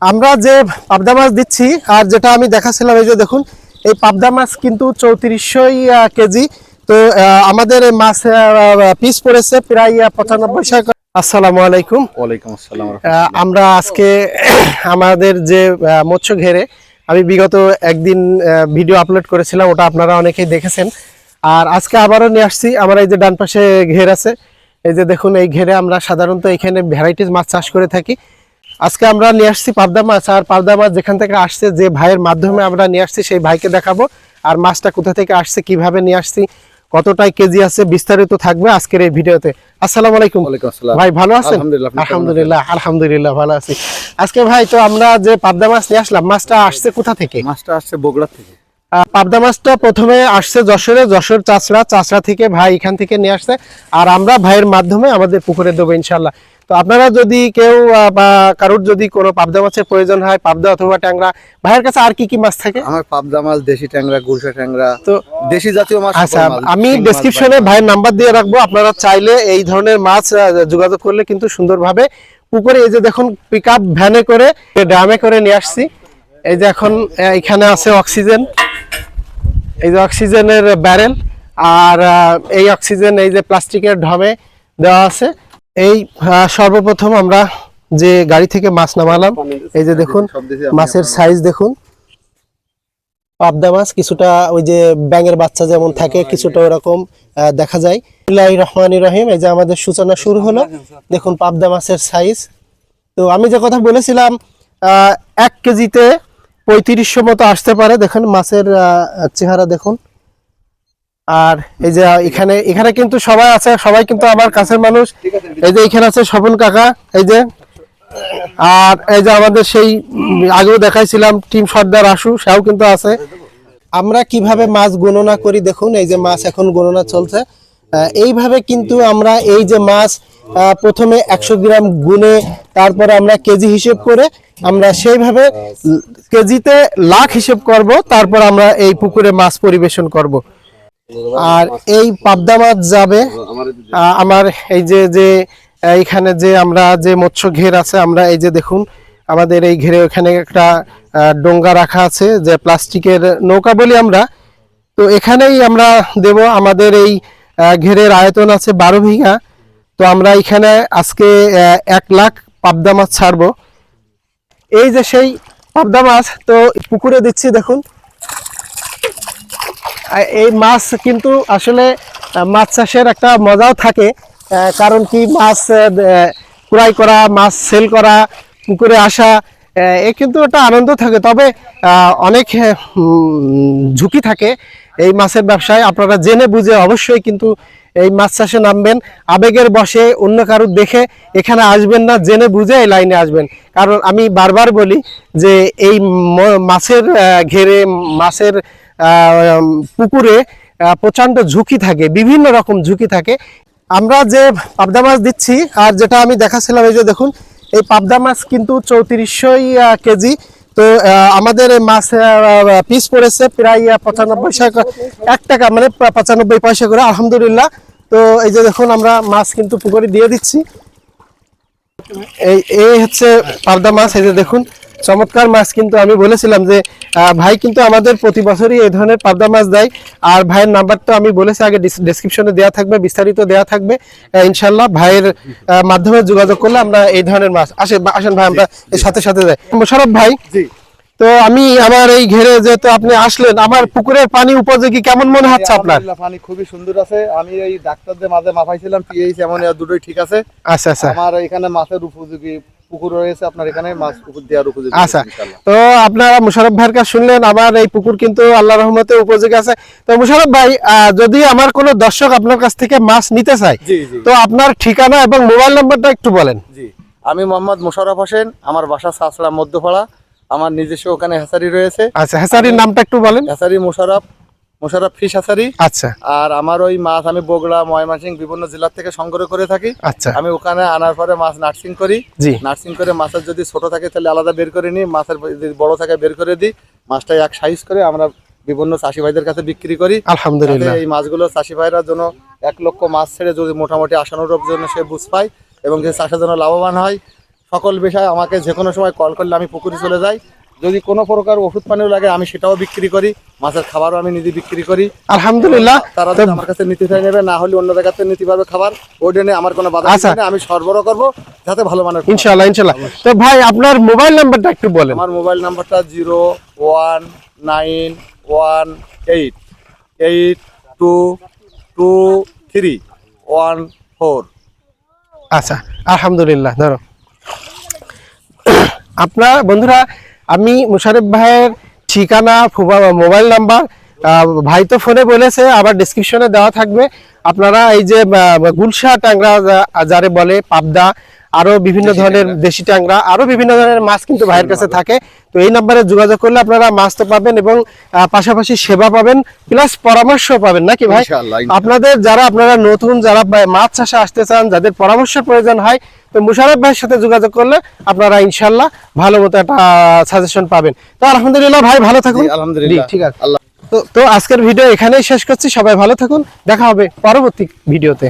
আমরা যে পাবদা মাছ দিচ্ছি আর যেটা আমি দেখাচ্ছিলাম, এই যে দেখুন এই পাবদা মাছ কিন্তু 3400 কেজি। তো আমাদের এই মাছ পিস পড়েছে প্রায় 95 টাকা। আসসালামু আলাইকুম। ওয়ালাইকুম আসসালাম। আমরা আজকে আমাদের যে মৎস্য ঘেরে আমি বিগত একদিন ভিডিও আপলোড করেছিলাম, ওটা আপনারা অনেকেই দেখেছেন। আর আজকে আবারও নিয়ে আসছি। আমার এই যে ডান পাশে ঘের আছে, এই যে দেখুন এই ঘেরে আমরা সাধারণত এখানে ভ্যারাইটিস মাছ চাষ করে থাকি। আজকে আমরা নিয়ে আসছি পাবদা মাছ। আর পাবদা মাছ যেখান থেকে আসছে, যে ভাইয়ের মাধ্যমে আমরা নিয়ে আসছি, সেই ভাইকে দেখাবো। আর মাছটা কোথা থেকে আসছে, কিভাবে নিয়ে আসছি, কতটাই কেজি আছে, বিস্তারিত থাকবে আজকের এই ভিডিওতে। আসসালামু আলাইকুম ভাই, ভালো আছেন? আলহামদুলিল্লাহ আলহামদুলিল্লাহ ভালো আছি। আজকে ভাই তো আমরা যে পাবদা মাছ নিয়ে আসলাম, মাছটা আসছে কোথা থেকে? মাছটা আসছে বগুড়া থেকে। পাবদা মাছটা প্রথমে আসছে যশোর চাষড়া থেকে ভাই এখান থেকে নিয়ে আসছে। আর আমরা ভাইয়ের মাধ্যমে আমাদের পুকুরে দেবো ইনশাল্লাহ। তো আপনারা যদি কেউ বা কারোর যদি কোনো পাবদা মাছের প্রয়োজন হয়, পাবদা অথবা ট্যাংরা, ভাইয়ের কাছে আর কি কি মাছ থাকে? আমার পাবদা মাছ, দেশি ট্যাংরা, গুলশা ট্যাংরা, তো দেশি জাতীয় মাছ। আচ্ছা, আমি ডেসক্রিপশনে ভাইয়ের নাম্বার দিয়ে রাখবো। আপনারা চাইলে এই ধরনের মাছ যোগাযোগ করলে কিন্তু সুন্দরভাবে পুকুরে, এই যে দেখুন পিকআপ ভ্যানে করে ড্রামে করে নিয়ে আসছি। এই যে এখন এখানে আছে অক্সিজেন, এই যে অক্সিজেনের ব্যারেল, আর এই অক্সিজেন এই যে প্লাস্টিকের ঢমে দেওয়া আছে। এই সর্বপ্রথম আমরা যে গাড়ি থেকে মাছ নামালাম, এই যে দেখুন মাছের সাইজ দেখুন। পাবদা মাছ কিছুটা ওই যে ব্যাঙের বাচ্চা যেমন থাকে, কিছুটা ওরকম দেখা যায়। বিসমিল্লাহির রহমানির রহিম। এই যে আমাদের সূচনা শুরু হলো। দেখুন পাবদা মাছের সাইজ। তো আমি যে কথা বলেছিলাম 1 কেজিতে 3500 মতো আসতে পারে। দেখুন মাছের চেহারা দেখুন। আর এই যে এখানে কিন্তু সবাই আছে, সবাই কিন্তু আমার কাছের মানুষ। এই যে এখানে আছে স্বপন কাকা, এই যে। আর এই যে আমাদের সেই আগেও দেখাইছিলাম টিম সর্দার আশু, সেও কিন্তু আছে। আমরা কিভাবে মাছ গণনা করি দেখুন, এই যে মাছ এখন গণনা চলছে। এইভাবে কিন্তু আমরা এই যে মাছ প্রথমে 100 গ্রাম গুনে, তারপরে আমরা কেজি হিসেব করে আমরা সেইভাবে কেজিতে লাখ হিসেব করব, তারপর আমরা এই পুকুরে মাছ পরিবেশন করব। আর এই পাবদা মাছ যাবে আমার এই যে এইখানে যে আমরা যে মৎস্য ঘের আছে, আমরা এই যে দেখুন আমাদের এই ঘেরে ওখানে একটা ডোঙ্গা রাখা আছে, যে প্লাস্টিকের নৌকা বলি আমরা। তো এখানেই আমরা দেব। আমাদের এই ঘেরের আয়তন আছে 12 বিঘা। তো আমরা এখানে আজকে 1 লাখ পাবদা মাছ ছাড়বো। এই যে সেই পাবদা মাছ তো পুকুরে দিচ্ছি দেখুন। এই মাছ কিন্তু আসলে মাছ চাষের একটা মজাও থাকে। কারণ কি, মাছ ক্রয় করা, মাছ সেল করা, পুকুরে আসা, এ কিন্তু একটা আনন্দ থাকে। তবে অনেক ঝুঁকি থাকে এই মাছের ব্যবসায়। আপনারা জেনে বুঝে অবশ্যই কিন্তু এই মাছ চাষে নামবেন। আবেগের বশে অন্য কারোর দেখে এখানে আসবেন না, জেনে বুঝে এই লাইনে আসবেন। কারণ আমি বারবার বলি যে এই মাছের ঘেরে, মাছের পুকুরে প্রচণ্ড ঝুঁকি থাকে, বিভিন্ন রকম ঝুঁকি থাকে। আমরা যে পাবদা মাছ দিচ্ছি আর যেটা আমি দেখাচ্ছিলাম, এই যে দেখুন এই পাবদা মাছ কিন্তু 3400 কেজি। তো আমাদের এই মাছ পিস পড়েছে প্রায় 95 টাকা, 1 টাকা মানে 95 পয়সা করে, আলহামদুলিল্লাহ। তো এই যে দেখুন আমরা মাছ কিন্তু পুকুরে দিয়ে দিচ্ছি। এই হচ্ছে পাবদা মাছ, এই যে দেখুন চমৎকার মাছ। কিন্তু আমি বলেছিলাম যে ভাই কিন্তু আমাদের প্রতি বছরই এই ধরনের পাবদা মাছ দেয়। আর ভাইয়ের নাম্বারটা আমি বলেছি আগে ডেসক্রিপশনে দেওয়া থাকবে, বিস্তারিত দেওয়া থাকবে। ইনশাল্লাহ ভাইয়ের মাধ্যমে যোগাযোগ করলে আমরা এই ধরনের মাছ আসেন ভাই, আমরা এর সাথে সাথে যাই। মোশাররফ ভাই, তো আমি আমার এই ঘেরে যেহেতু আপনি আসলেন, আমার পুকুরের পানি উপযোগী কেমন মনে হচ্ছে আপনার? পানি খুবই সুন্দর আছে। আমি এই ডাক্তারদের মাঝে মাপাইছিলাম, পিএইচ এমন দুটোই ঠিক আছে। আচ্ছা আচ্ছা, আমার এখানে মাছের উপযোগী পুকুর রয়েছে, আপনার এখানে মাছ পুকুর দেওয়ার উপযোগী। আচ্ছা, তো আপনারা মোশাররফ ভাইয়ের কাছে শুনলেন আমার এই পুকুর কিন্তু আল্লাহর রহমতে উপযোগী আছে। তো মোশাররফ ভাই, যদি আমার কোনো দর্শক আপনার কাছ থেকে মাছ নিতে চায়, তো আপনার ঠিকানা এবং মোবাইল নাম্বারটা একটু বলেন। জি, আমি মোহাম্মদ মোশাররফ হোসেন, আমার বাসা চাষড়া মধ্যপাড়া, আমার নিজস্ব ওখানে হ্যাচারি রয়েছে। আচ্ছা, হ্যাচারির নামটা একটু বলেন। Hatchery Mosharraf fish hatchery. আচ্ছা, আর আমার ওই মাছ আমি বগুড়া, ময়মনসিংহ বিভিন্ন জেলা থেকে সংগ্রহ করে থাকি। আচ্ছা, আমি ওখানে আনার পরে মাছ নার্সিং করি। জি, নার্সিং করে মাছের যদি ছোট থাকে তাহলে আলাদা বের করে নিই, মাছের যদি বড় থাকে বের করে দিই। মাছটা এক সাইজ করে আমরা বিভিন্ন চাষি ভাইদের কাছে বিক্রি করি। আলহামদুলিল্লাহ। এই মাছগুলো চাষি ভাইরা জন্য 1 লক্ষ মাছ ছেড়ে যদি মোটামুটি আশানুরূপ জন্য সে বুঝ পায় এবং যে চাষের জন্য লাভবান হয়, সকল বিষয় আমাকে যে কোনো সময় কল করলে আমি পুকুরে চলে যাই। যদি কোনো প্রকার ওষুধ পানিও লাগে আমি সেটাও বিক্রি করি, মাছের খাবারও আমি নিজে বিক্রি করি। আলহামদুলিল্লাহ। তারা যদি আমার কাছে নিতে চাই নেবে, না হলে অন্য জায়গা থেকে নিতে পারবে খাবার, ওইটা নিয়ে আমার কোনো বাধা নেই। আমি সরবরাহ করবো যাতে ভালো মানের। ইনশাআল্লাহ ইনশাআল্লাহ। তো ভাই আপনার মোবাইল নাম্বারটা একটু বলেন। আমার মোবাইল নাম্বারটা 01918822314। আচ্ছা আলহামদুলিল্লাহ। ধরো আপনার বন্ধুরা, আমি মুশারফ ভাইয়ের ঠিকানা, মোবাইল নাম্বার ভাই তো ফোনে বলেছে, আবার ডেসক্রিপশনে দেওয়া থাকবে। আপনারা এই যে গুলশা ট্যাংরা যারে বলে, পাবদা, আরো বিভিন্ন ধরনের দেশি ট্যাংরা, আরো বিভিন্ন ধরনের মাছ কিন্তু ভাইয়ের কাছে থাকে। তো এই নাম্বারে যোগাযোগ করলে আপনারা মাছ তো পাবেন এবং পাশাপাশি সেবা পাবেন, প্লাস পরামর্শ পাবেন, নাকি ভাই? আপনাদের আপনারা নতুন যারা মাছ চাষে আসতে চান, যাদের পরামর্শের প্রয়োজন হয়, তো মুশারফ ভাইয়ের সাথে যোগাযোগ করলে আপনারা ইনশাল্লাহ ভালো মতো একটা সাজেশন পাবেন। তো আলহামদুলিল্লাহ ভাই, ভালো থাকুন। আলহামদুলিল্লাহ, ঠিক আছে। তো আজকের ভিডিও এখানেই শেষ করছি। সবাই ভালো থাকুন, দেখা হবে পরবর্তী ভিডিওতে।